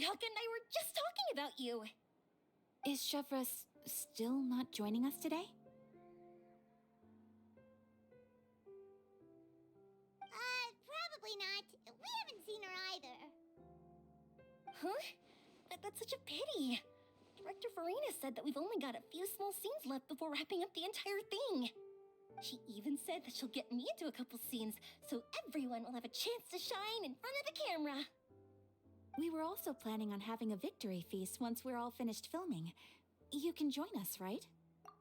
Ayaka and I were just talking about you. Is Chevra still not joining us today? Probably not. We haven't seen her either. Huh? That's such a pity. Director Farina said that we've only got a few small scenes left before wrapping up the entire thing. She even said that she'll get me into a couple scenes, so everyone will have a chance to shine in front of the camera. We were also planning on having a victory feast once we're all finished filming. You can join us, right?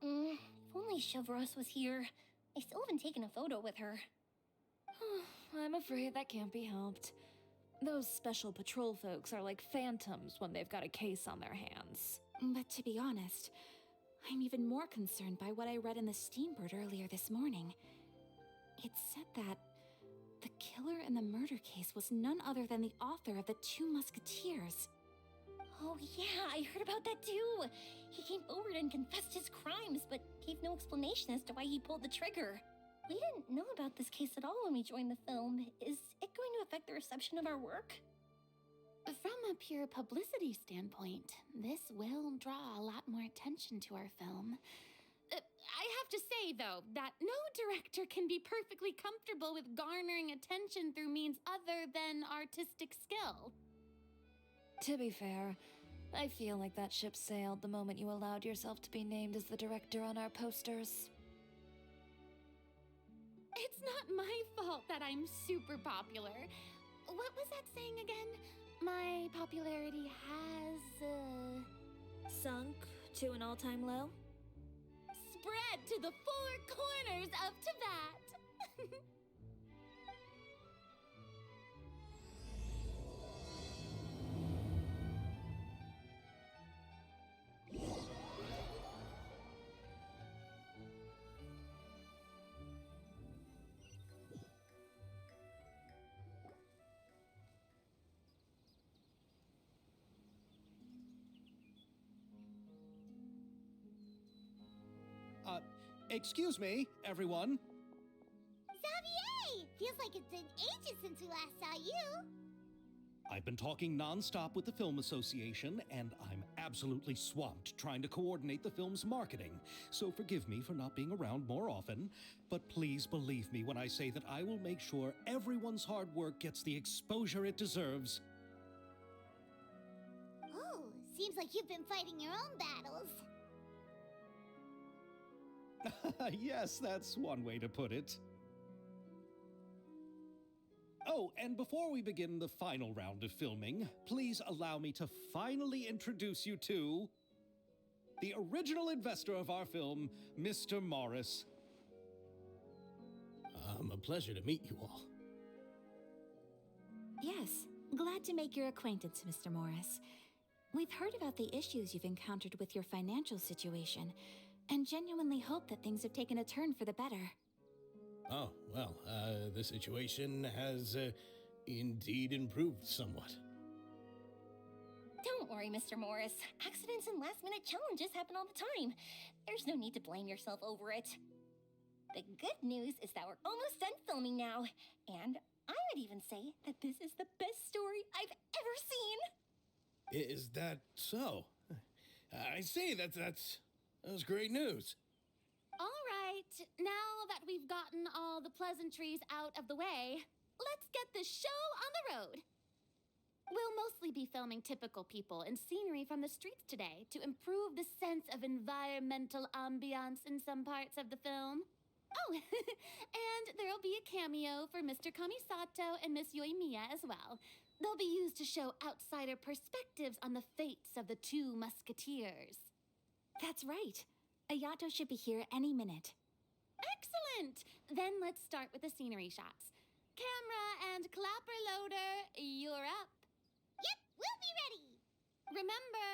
If only Chevros was here. I still haven't taken a photo with her. I'm afraid that can't be helped. Those special patrol folks are like phantoms when they've got a case on their hands. But to be honest, I'm even more concerned by what I read in the Steambird earlier this morning. It said that the killer in the murder case was none other than the author of the Two Musketeers. Oh yeah, I heard about that too. He came forward and confessed his crimes, but gave no explanation as to why he pulled the trigger. We didn't know about this case at all when we joined the film. Is it going to affect the reception of our work? From a pure publicity standpoint, this will draw a lot more attention to our film. I have to say, though, that no director can be perfectly comfortable with garnering attention through means other than artistic skill. To be fair, I feel like that ship sailed the moment you allowed yourself to be named as the director on our posters. It's not my fault that I'm super popular. What was that saying again? My popularity has, Sunk to an all-time low? spread to the four corners of Tibet. Excuse me, everyone. Xavier! Feels like it's been ages since we last saw you. I've been talking nonstop with the Film Association, and I'm absolutely swamped trying to coordinate the film's marketing. So forgive me for not being around more often, but please believe me when I say that I will make sure everyone's hard work gets the exposure it deserves. Oh, seems like you've been fighting your own battles. Yes, that's one way to put it. Oh, and before we begin the final round of filming, please allow me to finally introduce you to the original investor of our film, Mr. Morris. A pleasure to meet you all. Yes, glad to make your acquaintance, Mr. Morris. We've heard about the issues you've encountered with your financial situation, and genuinely hope that things have taken a turn for the better. Oh, well, the situation has indeed improved somewhat. Don't worry, Mr. Morris. Accidents and last-minute challenges happen all the time. There's no need to blame yourself over it. The good news is that we're almost done filming now, and I would even say that this is the best story I've ever seen. Is that so? I see, that's great news. All right, now that we've gotten all the pleasantries out of the way, let's get this show on the road. We'll mostly be filming typical people and scenery from the streets today to improve the sense of environmental ambiance in some parts of the film. Oh, and there'll be a cameo for Mr. Kamisato and Miss Yoimiya as well. They'll be used to show outsider perspectives on the fates of the Two Musketeers. That's right. Ayato should be here any minute. Excellent! Then let's start with the scenery shots. Camera and clapper loader, you're up. Yep, we'll be ready. Remember,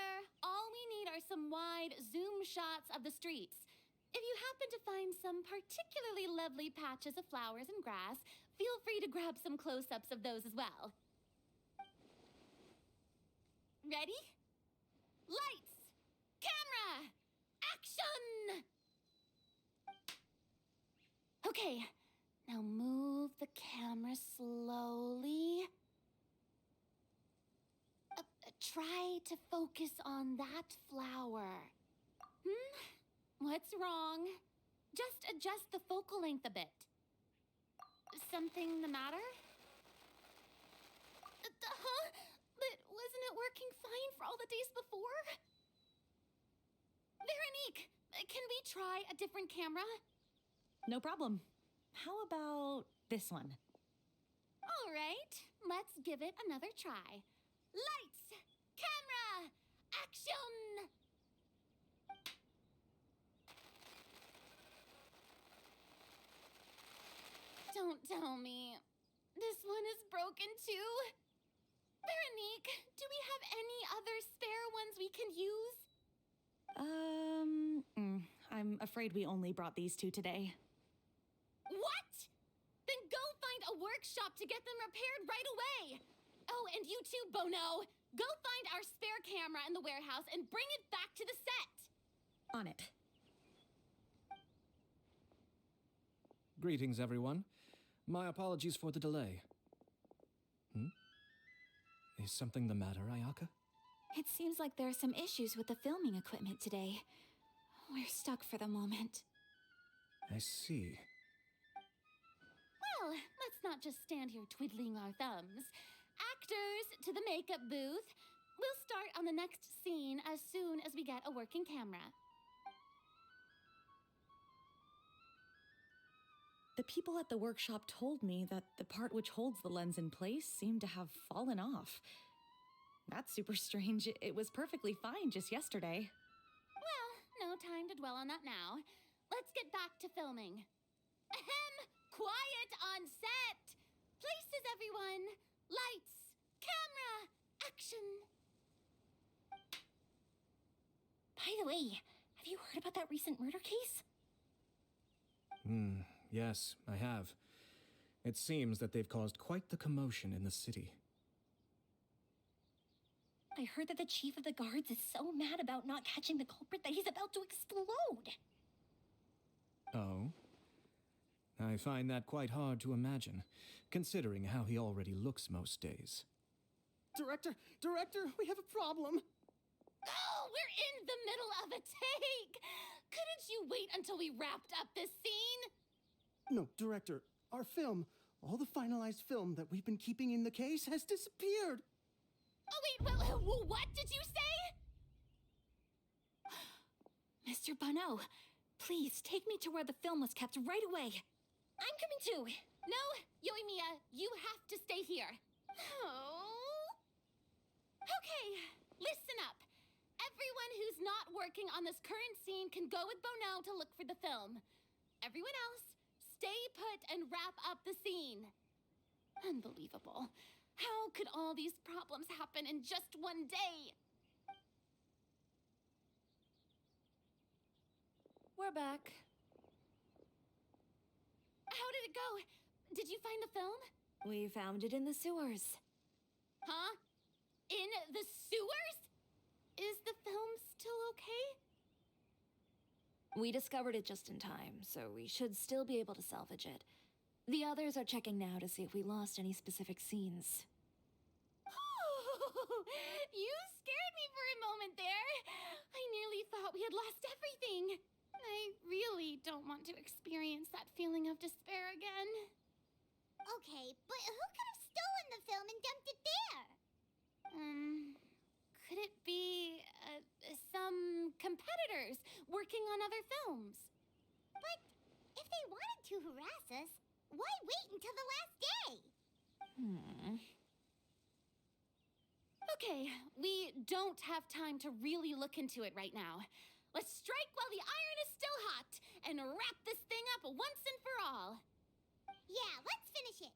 all we need are some wide zoom shots of the streets. If you happen to find some particularly lovely patches of flowers and grass, feel free to grab some close-ups of those as well. Ready? Lights! Camera! Action! Okay, now move the camera slowly. Try to focus on that flower. What's wrong? Just adjust the focal length a bit. Something the matter? Huh? But wasn't it working fine for all the days before? Veronique, can we try a different camera? No problem. How about this one? All right, let's give it another try. Lights, camera, action! Don't tell me. This one is broken too? Veronique, do we have any other spare ones we can use? I'm afraid we only brought these two today. What? Then go find a workshop to get them repaired right away. Oh, and you too, Bono. Go find our spare camera in the warehouse and bring it back to the set. On it. Greetings, everyone. My apologies for the delay. Is something the matter, Ayaka? It seems like there are some issues with the filming equipment today. We're stuck for the moment. I see. Well, let's not just stand here twiddling our thumbs. Actors, to the makeup booth. We'll start on the next scene as soon as we get a working camera. The people at the workshop told me that the part which holds the lens in place seemed to have fallen off. That's super strange. It was perfectly fine just yesterday. Well, no time to dwell on that now. Let's get back to filming. Ahem! Quiet on set! Places, everyone! Lights! Camera! Action! By the way, have you heard about that recent murder case? Yes, I have. It seems that they've caused quite the commotion in the city. I heard that the chief of the guards is so mad about not catching the culprit that he's about to explode. Oh? I find that quite hard to imagine, considering how he already looks most days. Director, we have a problem. Oh, we're in the middle of a take! Couldn't you wait until we wrapped up this scene? No, Director, our film, all the finalized film that we've been keeping in the case has disappeared. Oh, wait, well, what did you say? Mr. Bono, please take me to where the film was kept right away. I'm coming too. No, Yoimiya, you have to stay here. Oh. Okay, listen up. Everyone who's not working on this current scene can go with Bono to look for the film. Everyone else, stay put and wrap up the scene. Unbelievable. How could all these problems happen in just one day? We're back. How did it go? Did you find the film? We found it in the sewers. Huh? In the sewers? Is the film still okay? We discovered it just in time, so we should still be able to salvage it. The others are checking now to see if we lost any specific scenes. Oh, you scared me for a moment there. I nearly thought we had lost everything. I really don't want to experience that feeling of despair again. Okay, but who could have stolen the film and dumped it there? Could it be some competitors working on other films? But if they wanted to harass us, why wait until the last day? Okay, we don't have time to really look into it right now. Let's strike while the iron is still hot and wrap this thing up once and for all. Yeah, let's finish it.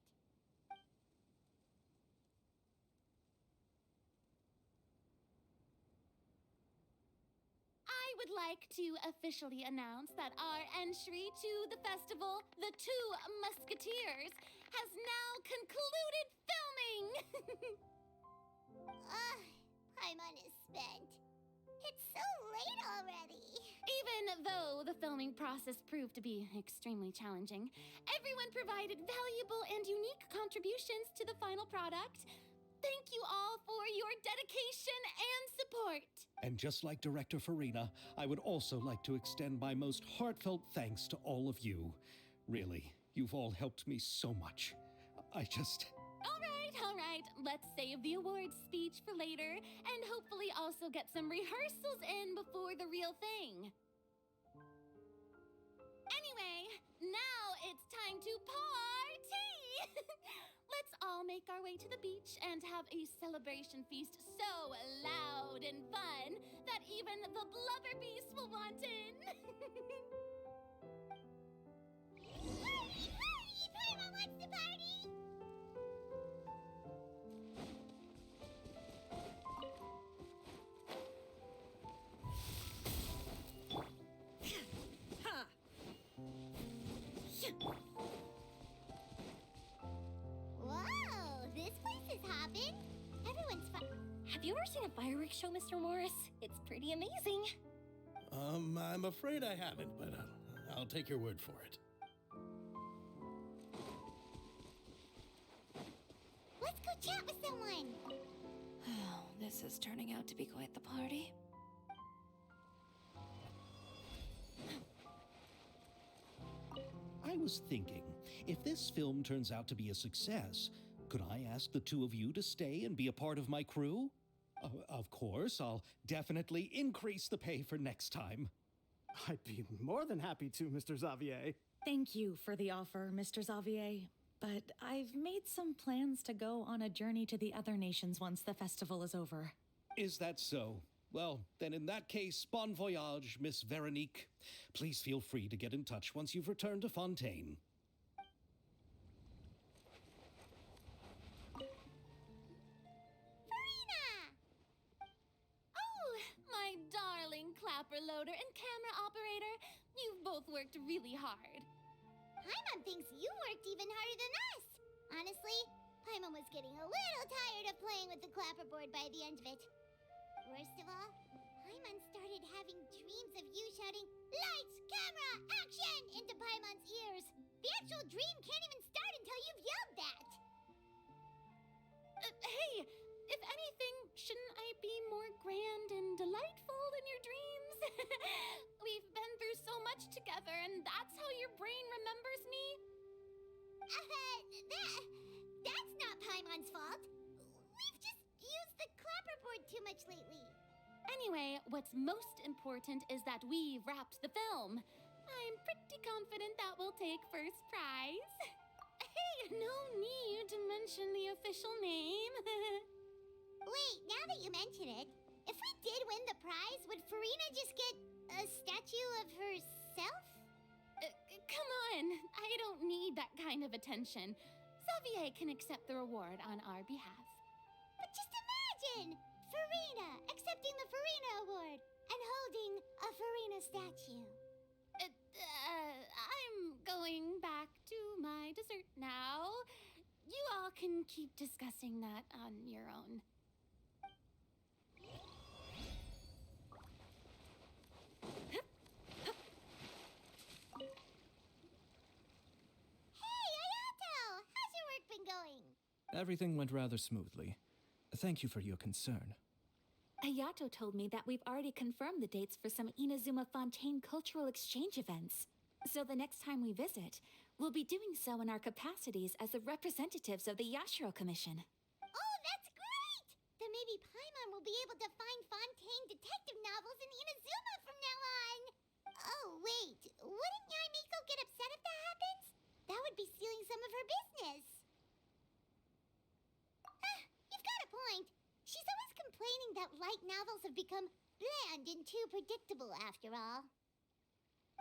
I would like to officially announce that our entry to the festival, The Two Musketeers, has now concluded filming! Paimon is spent. It's so late already. Even though the filming process proved to be extremely challenging, everyone provided valuable and unique contributions to the final product. Thank you all for your dedication and support. And just like Director Farina, I would also like to extend my most heartfelt thanks to all of you. Really, you've all helped me so much. I just... All right. Let's save the awards speech for later and hopefully also get some rehearsals in before the real thing. Anyway, now it's time to party! Let's all make our way to the beach and have a celebration feast so loud and fun that even the blubber beast will want in. Party! Paimon wants to party! Whoa, this place is hopping. Everyone's Have you ever seen a fireworks show, Mr. Morris? It's pretty amazing. I'm afraid I haven't, but I'll take your word for it. Let's go chat with someone. Oh, this is turning out to be quite the party. I was thinking, if this film turns out to be a success, could I ask the two of you to stay and be a part of my crew? Of course, I'll definitely increase the pay for next time. I'd be more than happy to, Mr. Xavier. Thank you for the offer, Mr. Xavier. But I've made some plans to go on a journey to the other nations once the festival is over. Is that so? Well, then in that case, bon voyage, Miss Veronique. Please feel free to get in touch once you've returned to Fontaine. Farina! Oh, my darling clapper loader and camera operator. You've both worked really hard. Paimon thinks you worked even harder than us. Honestly, Paimon was getting a little tired of playing with the clapperboard by the end of it. Worst of all, Paimon started having dreams of you shouting, "Lights, camera, action!" into Paimon's ears. The actual dream can't even start until you've yelled that. Hey, if anything, shouldn't I be more grand and delightful in your dreams? We've been through so much together, and that's how your brain remembers me? That's not Paimon's fault. We've just used the clapperboard too much lately. Anyway, what's most important is that we've wrapped the film. I'm pretty confident that we'll take first prize. Hey, no need to mention the official name. Wait, now that you mention it, if we did win the prize, would Farina just get a statue of herself? Come on, I don't need that kind of attention. Xavier can accept the reward on our behalf. But just imagine! Farina accepting the Farina Award and holding a Farina statue. I'm going back to my dessert now. You all can keep discussing that on your own. Hey, Ayato! How's your work been going? Everything went rather smoothly. Thank you for your concern. Ayato told me that we've already confirmed the dates for some Inazuma Fontaine cultural exchange events. So the next time we visit, we'll be doing so in our capacities as the representatives of the Yashiro Commission. Oh, that's great! Then maybe Paimon will be able to find Fontaine detective novels in Inazuma from now on. Oh, wait. Wouldn't Yaimiko get upset if that happens? That would be stealing some of her business. You've got a point. She's always complaining that light novels have become bland and too predictable after all.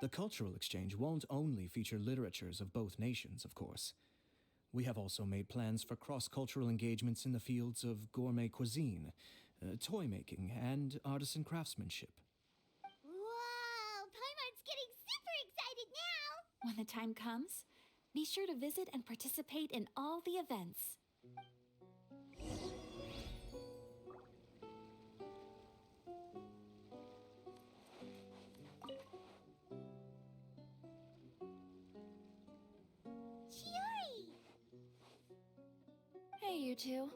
The cultural exchange won't only feature literatures of both nations, of course. We have also made plans for cross-cultural engagements in the fields of gourmet cuisine, toy making, and artisan craftsmanship. Whoa! Paimon's getting super excited now! When the time comes, be sure to visit and participate in all the events. Chiori! Hey, you two.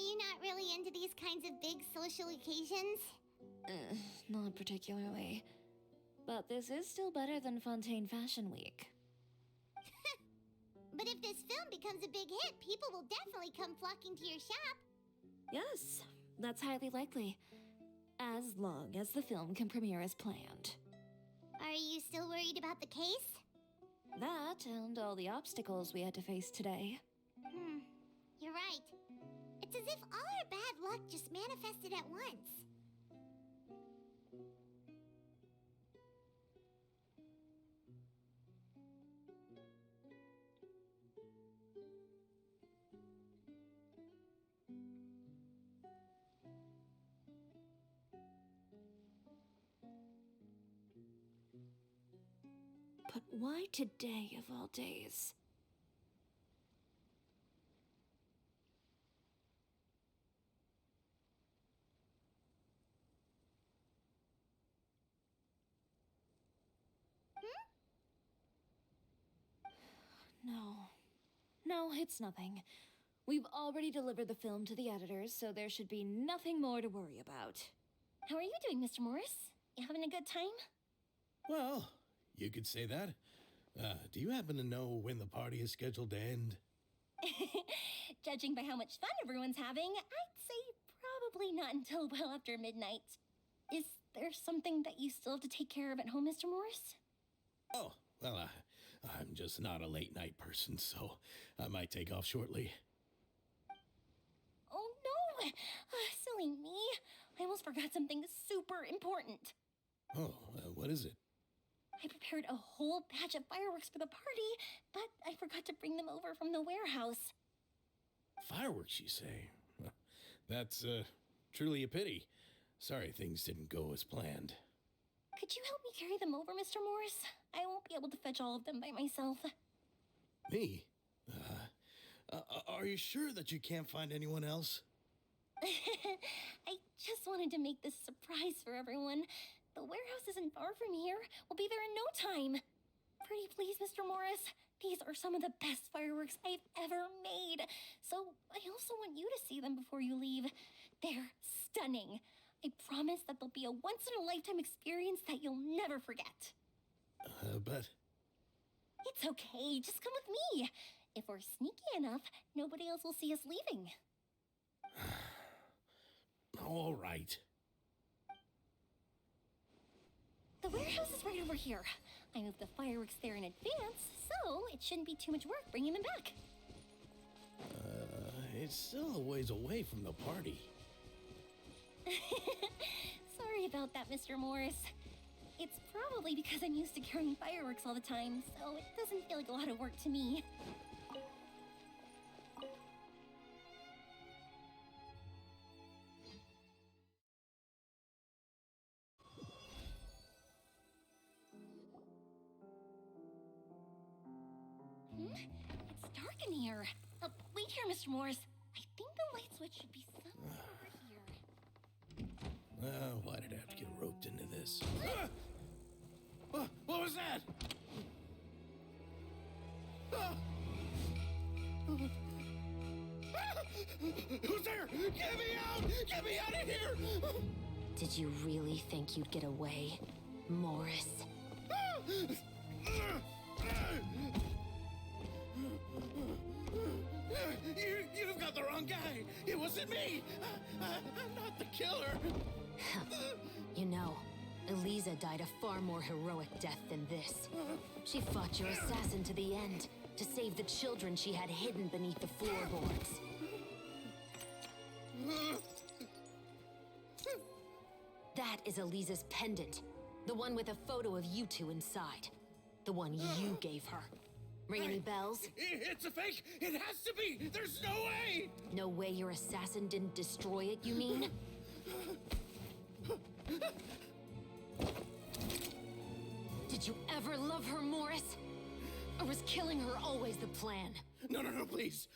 you not really into these kinds of big social occasions? Not particularly. But this is still better than Fontaine Fashion Week. But if this film becomes a big hit, people will definitely come flocking to your shop. Yes, that's highly likely. As long as the film can premiere as planned. Are you still worried about the case? That and all the obstacles we had to face today. You're right. It's as if all our bad luck just manifested at once. But why today of all days? No, it's nothing. We've already delivered the film to the editors, so there should be nothing more to worry about. How are you doing, Mr. Morris? You having a good time? Well, you could say that. Do you happen to know when the party is scheduled to end? Judging by how much fun everyone's having, I'd say probably not until well after midnight. Is there something that you still have to take care of at home, Mr. Morris? Oh, well, I'm just not a late night person, so I might take off shortly. Oh no! Silly me. I almost forgot something super important. Oh, what is it? I prepared a whole batch of fireworks for the party, but I forgot to bring them over from the warehouse. Fireworks, you say? Well, that's truly a pity. Sorry things didn't go as planned. Could you help me carry them over, Mr. Morris? I won't be able to fetch all of them by myself. Me? Are you sure that you can't find anyone else? I just wanted to make this surprise for everyone. The warehouse isn't far from here. We'll be there in no time. Pretty please, Mr. Morris. These are some of the best fireworks I've ever made. So I also want you to see them before you leave. They're stunning. I promise that they'll be a once-in-a-lifetime experience that you'll never forget. But... It's okay. Just come with me. If we're sneaky enough, nobody else will see us leaving. All right. The warehouse is right over here. I moved the fireworks there in advance, so it shouldn't be too much work bringing them back. It's still a ways away from the party. Sorry about that, Mr. Morris. It's probably because I'm used to carrying fireworks all the time, so it doesn't feel like a lot of work to me. It's dark in here. Wait here, Mr. Morris. I think the light switch should be somewhere over here. Why did I have to get roped into this? What was that? Who's there? Get me out! Get me out of here! Did you really think you'd get away, Morris? You've got the wrong guy. It wasn't me. I'm not the killer. You know, Eliza died a far more heroic death than this. She fought your assassin to the end, to save the children she had hidden beneath the floorboards. That is Eliza's pendant. The one with a photo of you two inside. The one you gave her. Ring any bells? It's a fake! It has to be! There's no way! No way your assassin didn't destroy it, you mean? Did you ever love her, Morris? Or was killing her always the plan? No, please.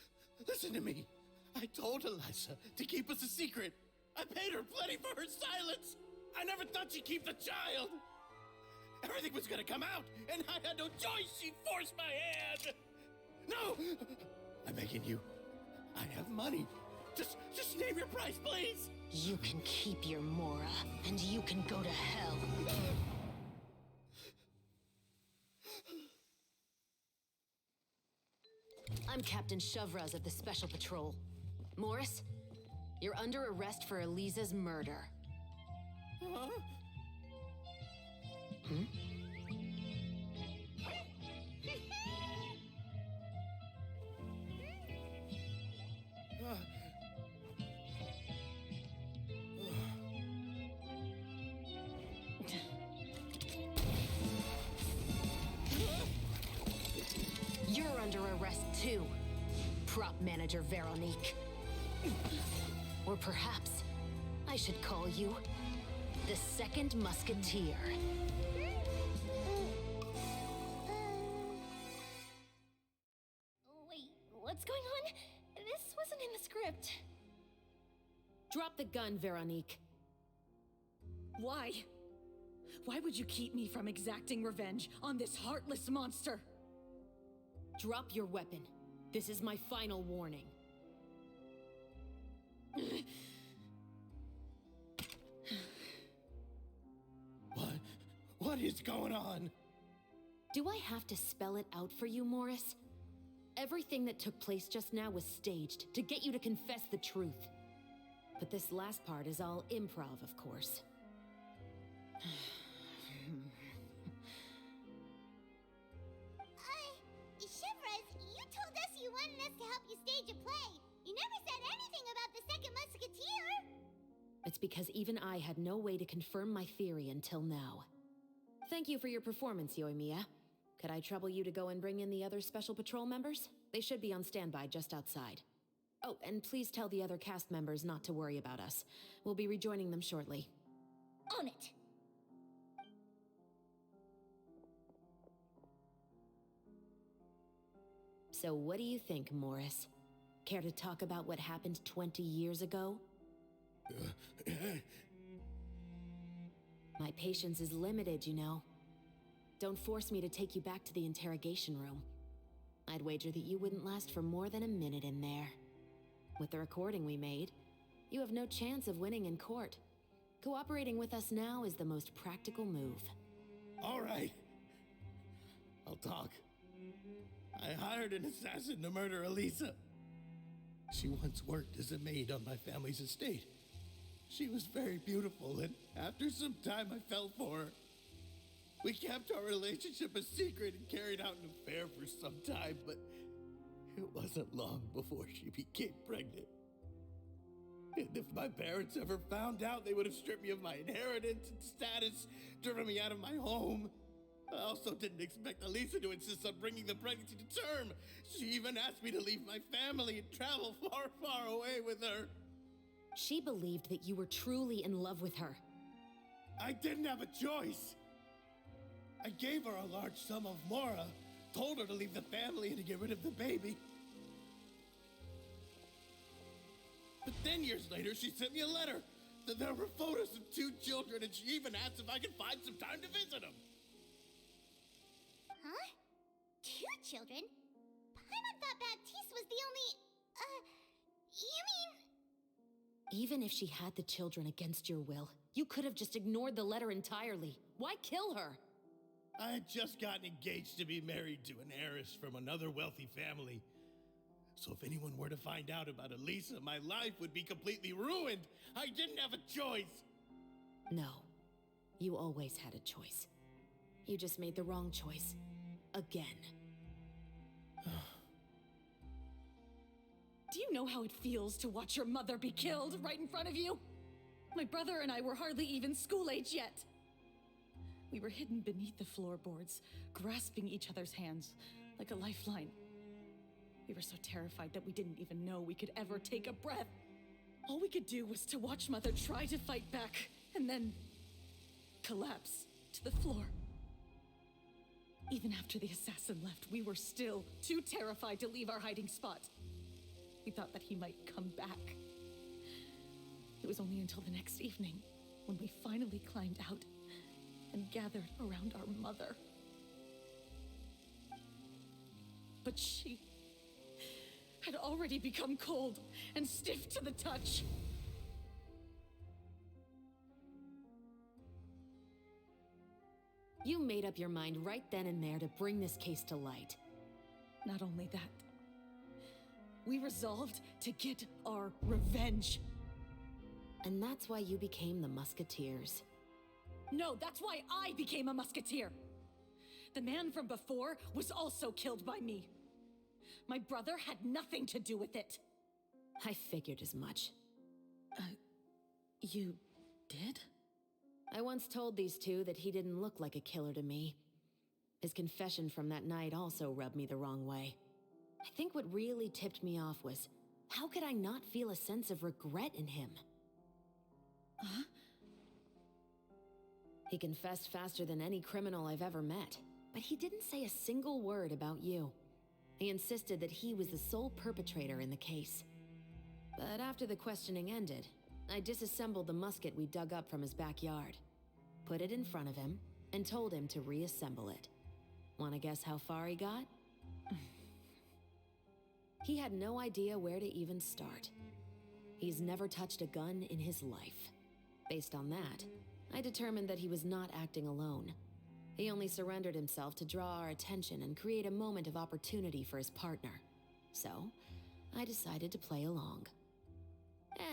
Listen to me. I told Eliza to keep us a secret. I paid her plenty for her silence. I never thought she'd keep the child. Everything was gonna come out, and I had no choice. She forced my hand. No! I'm begging you. I have money. Just name your price, please! You can keep your Mora, and you can go to hell. I'm Captain Shovraz of the Special Patrol. Morris, you're under arrest for Eliza's murder. Huh? Hmm? You're under arrest too, prop manager Veronique. Or perhaps I should call you the Second Musketeer. Wait, what's going on? This wasn't in the script. Drop the gun, Veronique. Why? Why would you keep me from exacting revenge on this heartless monster? Drop your weapon. This is my final warning. What is going on? Do I have to spell it out for you, Morris? Everything that took place just now was staged to get you to confess the truth. But this last part is all improv, of course. Chevraz, you told us you wanted us to help you stage a play. You never said anything about the Second Musketeer. It's because even I had no way to confirm my theory until now. Thank you for your performance, Yoimiya. Could I trouble you to go and bring in the other Special Patrol members? They should be on standby just outside. Oh, and please tell the other cast members not to worry about us. We'll be rejoining them shortly. On it. So what do you think, Morris? Care to talk about what happened 20 years ago? My patience is limited, you know. Don't force me to take you back to the interrogation room. I'd wager that you wouldn't last for more than a minute in there. With the recording we made, you have no chance of winning in court. Cooperating with us now is the most practical move. All right. I'll talk. I hired an assassin to murder Eliza. She once worked as a maid on my family's estate. She was very beautiful, and after some time I fell for her. We kept our relationship a secret and carried out an affair for some time, but it wasn't long before she became pregnant. And if my parents ever found out, they would have stripped me of my inheritance and status, driven me out of my home. I also didn't expect Eliza to insist on bringing the pregnancy to term. She even asked me to leave my family and travel far, far away with her. She believed that you were truly in love with her. I didn't have a choice. I gave her a large sum of Mora, told her to leave the family and to get rid of the baby. But then years later, she sent me a letter. There were photos of 2 children, and she even asked if I could find some time to visit them. Huh? 2 children? Paimon thought Baptiste was the only... you mean... Even if she had the children against your will, you could have just ignored the letter entirely. Why kill her? I had just gotten engaged to be married to an heiress from another wealthy family. So if anyone were to find out about Eliza, my life would be completely ruined. I didn't have a choice. No, you always had a choice. You just made the wrong choice. Again. Do you know how it feels to watch your mother be killed right in front of you? My brother and I were hardly even school age yet. We were hidden beneath the floorboards, grasping each other's hands like a lifeline. We were so terrified that we didn't even know we could ever take a breath. All we could do was to watch Mother try to fight back, and then collapse to the floor. Even after the assassin left, we were still too terrified to leave our hiding spot. We thought that he might come back. It was only until the next evening when we finally climbed out and gathered around our mother. But she had already become cold and stiff to the touch. You made up your mind right then and there to bring this case to light. Not only that, we resolved to get our revenge. And that's why you became the Musketeers. No, that's why I became a musketeer. The man from before was also killed by me. My brother had nothing to do with it. I figured as much. You did? I once told these two that he didn't look like a killer to me. His confession from that night also rubbed me the wrong way. I think what really tipped me off was, how could I not feel a sense of regret in him? Huh? He confessed faster than any criminal I've ever met, but he didn't say a single word about you. He insisted that he was the sole perpetrator in the case. But after the questioning ended, I disassembled the musket we dug up from his backyard, put it in front of him, and told him to reassemble it. Wanna guess how far he got? He had no idea where to even start. He's never touched a gun in his life. Based on that, I determined that he was not acting alone. He only surrendered himself to draw our attention and create a moment of opportunity for his partner. So, I decided to play along.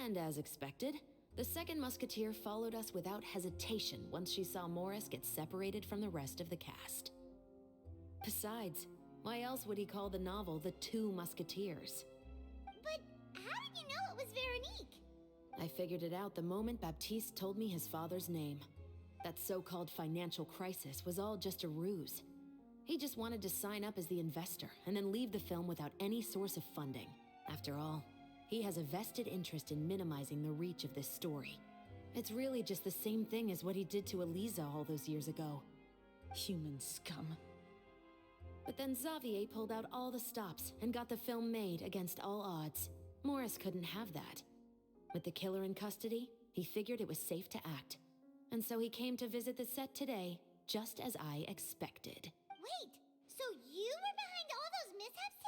And as expected, the second musketeer followed us without hesitation once she saw Morris get separated from the rest of the cast. Besides, why else would he call the novel The Two Musketeers? But how did you know it was Veronique? I figured it out the moment Baptiste told me his father's name. That so-called financial crisis was all just a ruse. He just wanted to sign up as the investor and then leave the film without any source of funding. After all, he has a vested interest in minimizing the reach of this story. It's really just the same thing as what he did to Eliza all those years ago. Human scum. But then Xavier pulled out all the stops and got the film made against all odds. Morris couldn't have that. With the killer in custody, he figured it was safe to act. And so he came to visit the set today, just as I expected. Wait, so you were behind all those mishaps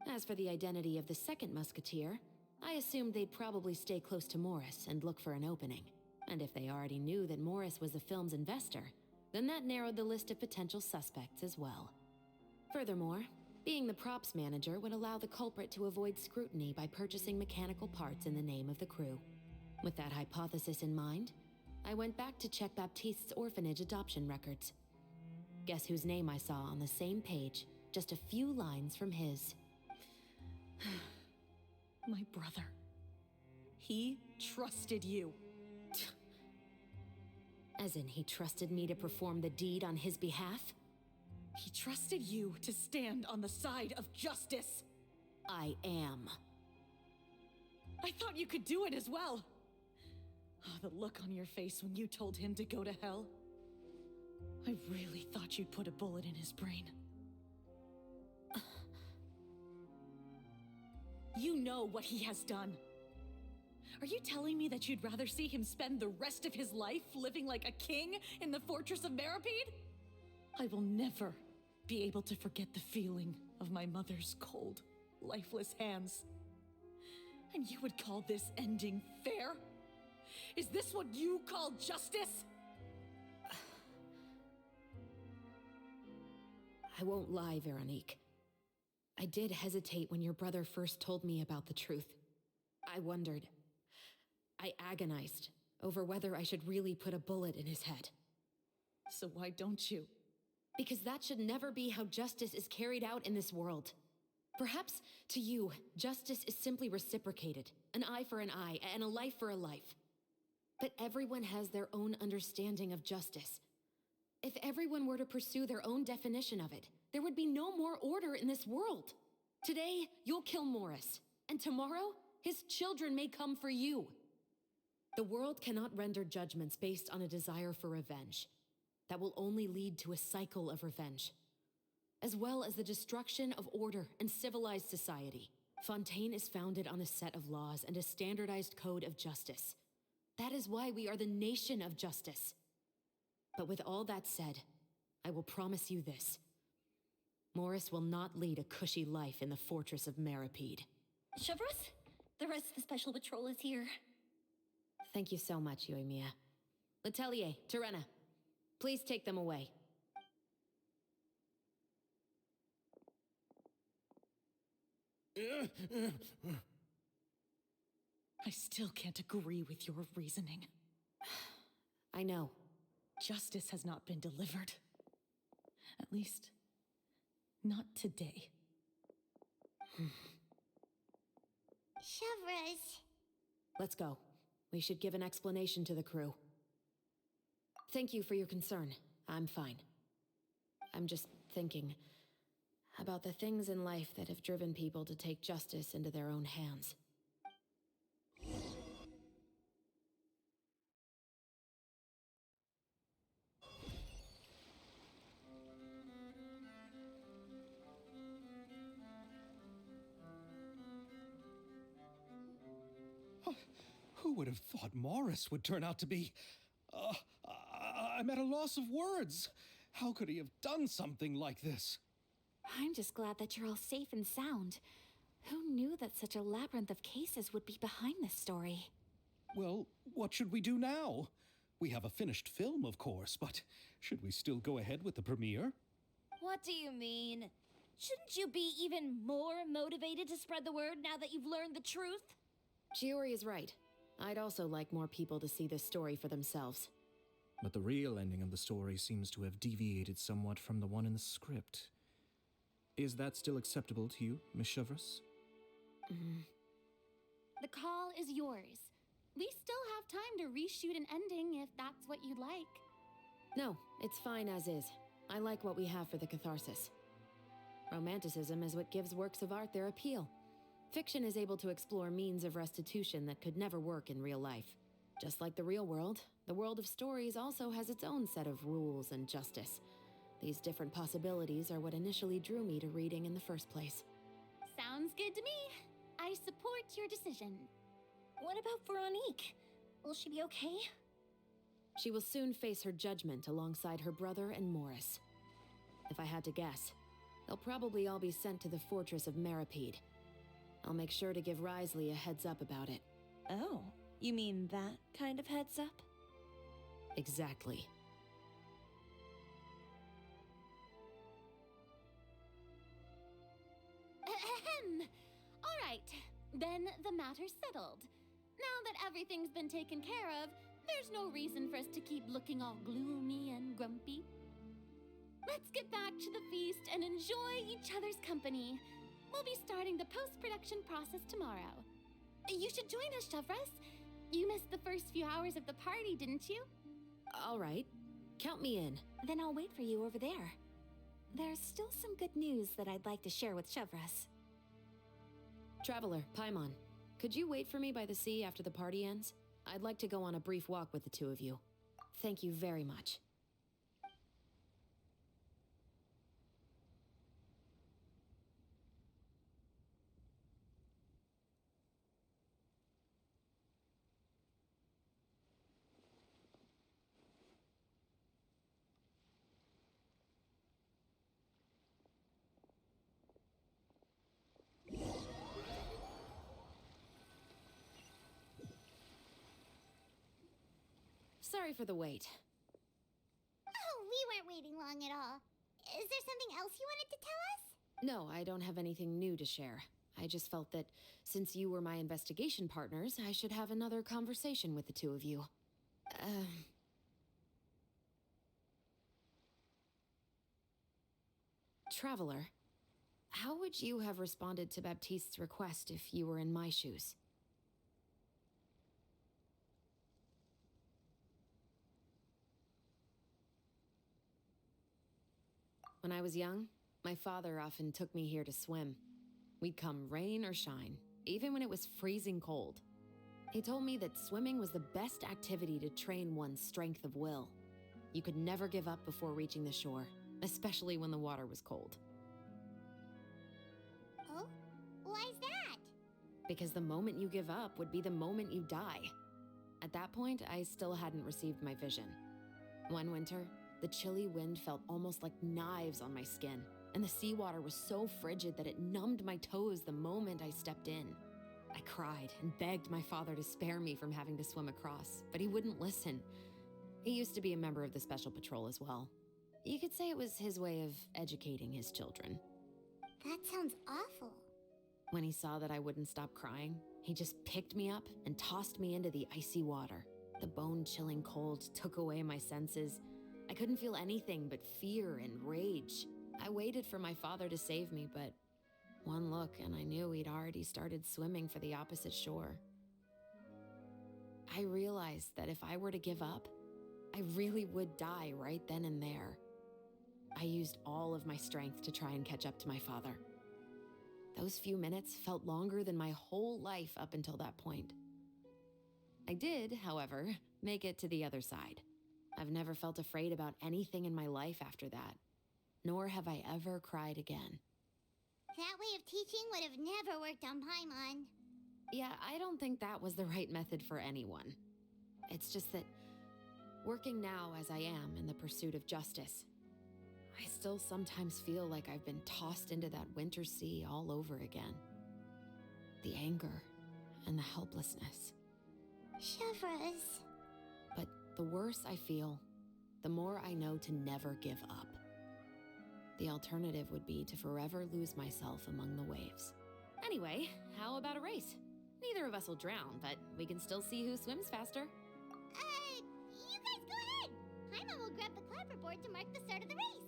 today? As for the identity of the second musketeer, I assumed they'd probably stay close to Morris and look for an opening. And if they already knew that Morris was the film's investor, then that narrowed the list of potential suspects as well. Furthermore, being the props manager would allow the culprit to avoid scrutiny by purchasing mechanical parts in the name of the crew. With that hypothesis in mind, I went back to check Baptiste's orphanage adoption records. Guess whose name I saw on the same page, just a few lines from his. My brother. He trusted you. As in, he trusted me to perform the deed on his behalf? He trusted you to stand on the side of justice. I am. I thought you could do it as well. Oh, the look on your face when you told him to go to hell. I really thought you'd put a bullet in his brain. You know what he has done. Are you telling me that you'd rather see him spend the rest of his life living like a king in the fortress of Meripede? I will never be able to forget the feeling of my mother's cold, lifeless hands. And you would call this ending fair? Is this what you call justice? I won't lie, Veronique. I did hesitate when your brother first told me about the truth. I wondered. I agonized over whether I should really put a bullet in his head. So why don't you? Because that should never be how justice is carried out in this world. Perhaps, to you, justice is simply reciprocated. An eye for an eye, and a life for a life. But everyone has their own understanding of justice. If everyone were to pursue their own definition of it, there would be no more order in this world. Today, you'll kill Morris, and tomorrow, his children may come for you. The world cannot render judgments based on a desire for revenge. That will only lead to a cycle of revenge, as well as the destruction of order and civilized society. Fontaine is founded on a set of laws and a standardized code of justice. That is why we are the nation of justice. But with all that said, I will promise you this. Morris will not lead a cushy life in the fortress of Meripede. Chevros? The rest of the special patrol is here. Thank you so much, Yoimiya. Letelier, Terena, please take them away. I still can't agree with your reasoning. I know. Justice has not been delivered. At least, not today. Chevros. Let's go. We should give an explanation to the crew. Thank you for your concern. I'm fine. I'm just thinking about the things in life that have driven people to take justice into their own hands. Who would have thought Morris would turn out to be... I'm at a loss of words. How could he have done something like this? I'm just glad that you're all safe and sound. Who knew that such a labyrinth of cases would be behind this story? Well, what should we do now? We have a finished film, of course, but should we still go ahead with the premiere? What do you mean? Shouldn't you be even more motivated to spread the word now that you've learned the truth? Chiori is right. I'd also like more people to see this story for themselves. But the real ending of the story seems to have deviated somewhat from the one in the script. Is that still acceptable to you, Miss Chevros? The call is yours. We still have time to reshoot an ending if that's what you'd like. No, it's fine as is. I like what we have for the catharsis. Romanticism is what gives works of art their appeal. Fiction is able to explore means of restitution that could never work in real life. Just like the real world, the world of stories also has its own set of rules and justice. These different possibilities are what initially drew me to reading in the first place. Sounds good to me. I support your decision. What about Veronique? Will she be okay? She will soon face her judgment alongside her brother and Morris. If I had to guess, they'll probably all be sent to the fortress of Meripede. I'll make sure to give Risley a heads up about it. Oh, you mean that kind of heads up? Exactly. Ahem. All right, then the matter's settled. Now that everything's been taken care of, there's no reason for us to keep looking all gloomy and grumpy. Let's get back to the feast and enjoy each other's company. We'll be starting the post-production process tomorrow. You should join us, Chevros. You missed the first few hours of the party, didn't you? All right. Count me in. Then I'll wait for you over there. There's still some good news that I'd like to share with Chevros. Traveler, Paimon, could you wait for me by the sea after the party ends? I'd like to go on a brief walk with the two of you. Thank you very much. Sorry for the wait. Oh, we weren't waiting long at all. Is there something else you wanted to tell us? No, I don't have anything new to share. I just felt that since you were my investigation partners, I should have another conversation with the two of you. Traveler, how would you have responded to Baptiste's request if you were in my shoes? When I was young, my father often took me here to swim. We'd come rain or shine, even when it was freezing cold. He told me that swimming was the best activity to train one's strength of will. You could never give up before reaching the shore, especially when the water was cold. Oh? Why's that? Because the moment you give up would be the moment you die. At that point, I still hadn't received my vision. One winter, the chilly wind felt almost like knives on my skin. and the seawater was so frigid that it numbed my toes the moment I stepped in. I cried and begged my father to spare me from having to swim across, but he wouldn't listen. He used to be a member of the Special Patrol as well. You could say it was his way of educating his children. That sounds awful. When he saw that I wouldn't stop crying, he just picked me up and tossed me into the icy water. The bone-chilling cold took away my senses. I couldn't feel anything but fear and rage. I waited for my father to save me, but one look and I knew he'd already started swimming for the opposite shore. I realized that if I were to give up, I really would die right then and there. I used all of my strength to try and catch up to my father. Those few minutes felt longer than my whole life up until that point. I did, however, make it to the other side. I've never felt afraid about anything in my life after that, nor have I ever cried again. That way of teaching would have never worked on Paimon. Yeah, I don't think that was the right method for anyone. It's just that, working now as I am in the pursuit of justice, I still sometimes feel like I've been tossed into that winter sea all over again. The anger and the helplessness. Chevres. But the worse I feel, the more I know to never give up. The alternative would be to forever lose myself among the waves. Anyway, how about a race? Neither of us will drown, but we can still see who swims faster. You guys go ahead. Paimon will grab the clapperboard to mark the start of the race.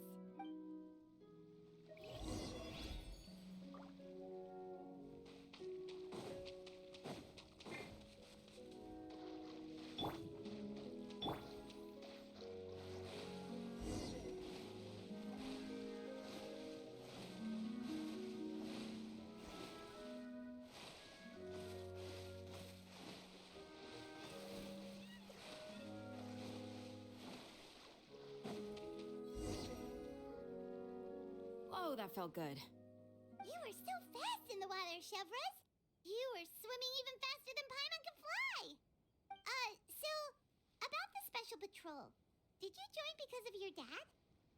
Oh, that felt good. You were so fast in the water, Chevres. You were swimming even faster than Paimon can fly. So, about the Special Patrol, did you join because of your dad?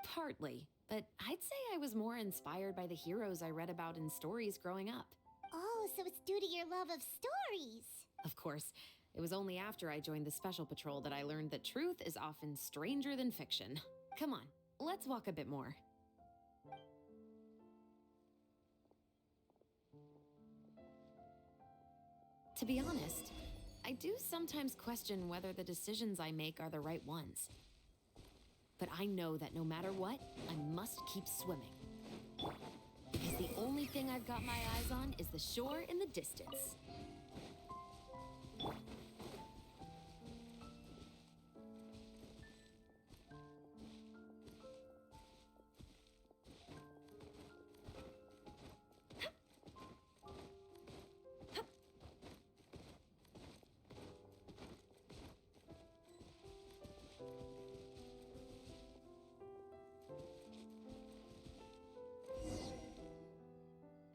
Partly, but I'd say I was more inspired by the heroes I read about in stories growing up. Oh, so it's due to your love of stories. Of course, it was only after I joined the Special Patrol that I learned that truth is often stranger than fiction. Come on, let's walk a bit more. To be honest, I do sometimes question whether the decisions I make are the right ones. But I know that no matter what, I must keep swimming. Because the only thing I've got my eyes on is the shore in the distance.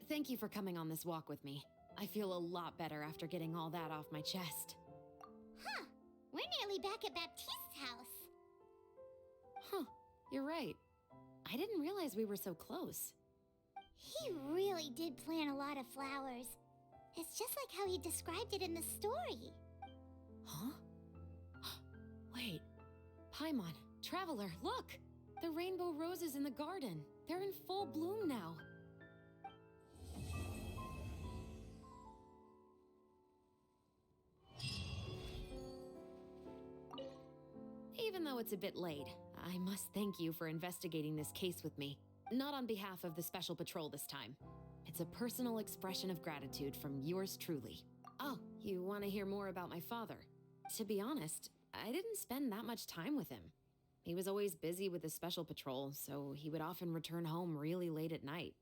Thank you for coming on this walk with me. I feel a lot better after getting all that off my chest. Huh. We're nearly back at Baptiste's house. Huh, you're right. I didn't realize we were so close. He really did plant a lot of flowers. It's just like how he described it in the story. Huh? Wait. Paimon, Traveler, look! The rainbow roses in the garden. They're in full bloom now. Even though it's a bit late, I must thank you for investigating this case with me. Not on behalf of the Special Patrol this time. It's a personal expression of gratitude from yours truly. Oh, you want to hear more about my father? To be honest, I didn't spend that much time with him. He was always busy with the Special Patrol, so he would often return home really late at night.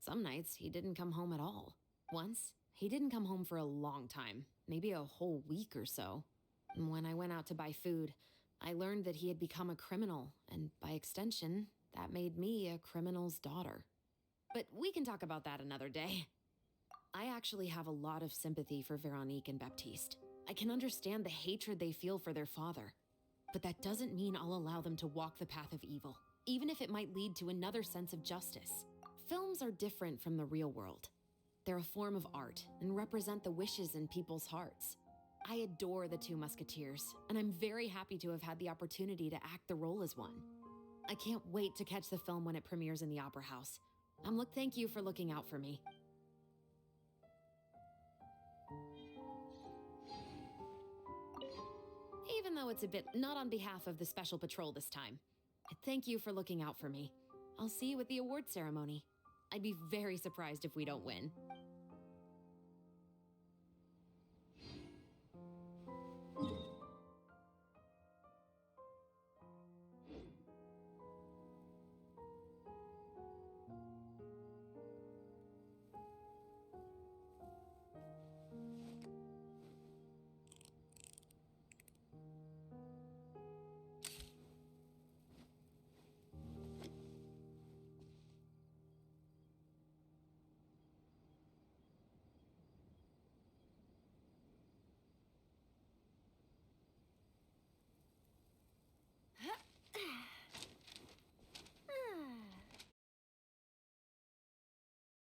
Some nights, he didn't come home at all. Once, he didn't come home for a long time, maybe a whole week or so. When I went out to buy food, I learned that he had become a criminal, and by extension, that made me a criminal's daughter. But we can talk about that another day. I actually have a lot of sympathy for Veronique and Baptiste. I can understand the hatred they feel for their father. But that doesn't mean I'll allow them to walk the path of evil, even if it might lead to another sense of justice. Films are different from the real world. They're a form of art and represent the wishes in people's hearts. I adore the Two Musketeers, and I'm very happy to have had the opportunity to act the role as one. I can't wait to catch the film when it premieres in the Opera House. Thank you for looking out for me. Even though it's a bit not on behalf of the Special Patrol this time. Thank you for looking out for me. I'll see you at the award ceremony. I'd be very surprised if we don't win.